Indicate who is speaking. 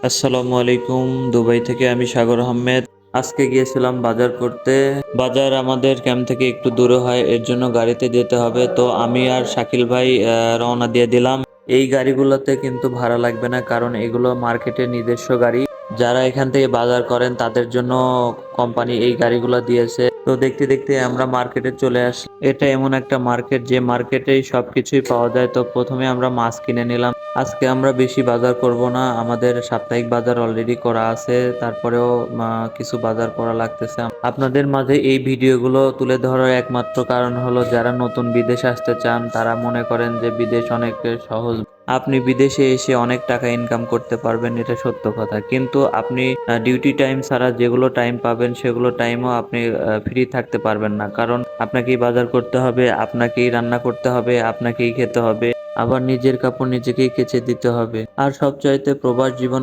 Speaker 1: আসসালামু আলাইকুম। দুবাই থেকে আমি সাগর আহমেদ। আজকে গিয়েছিলাম বাজার করতে। বাজার আমাদের ক্যাম্প থেকে একটু দূরে হয়, এর জন্য গাড়িতে যেতে হবে। তো আমি আর শাকিল ভাই রওনা দিয়ে দিলাম। এই গাড়িগুলোতে কিন্তু ভাড়া লাগবে না, কারণ এগুলো মার্কেটের নিজস্ব গাড়ি। যারা এখান থেকে বাজার করেন তাদের জন্য কোম্পানি এই গাড়িগুলো দিয়েছে। তো দেখতে দেখতে আমরা মার্কেটে চলে আসি। এটা এমন একটা মার্কেট যে মার্কেটেই সবকিছুই পাওয়া যায়। তো প্রথমে আমরা মাছ কিনে নিলাম। আজকে আমরা বেশি বাজার করব না, আমাদের সাপ্তাহিক বাজার অলরেডি করা আছে। তারপরেও কিছু বাজার করা লাগতেছে। আপনাদের মাঝে এই ভিডিওগুলো তুলে ধরার একমাত্র কারণ হলো, যারা নতুন বিদেশ আসতে চান তারা মনে করেন যে বিদেশ অনেক সহজ। আপনি বিদেশে এসে অনেক টাকা ইনকাম করতে পারবেন, এটা সত্য কথা। কিন্তু আপনি ডিউটি টাইম ছাড়া যেগুলো টাইম পাবেন সেগুলো টাইমও আপনি ফ্রি থাকতে পারবেন না, কারণ আপনাকেই বাজার করতে হবে, আপনাকেই রান্না করতে হবে, আপনাকেই খেতে হবে, আবার নিজের কাপড় নিজেকেই কেচে দিতে হবে। আর সবচাইতে প্রবাস জীবনে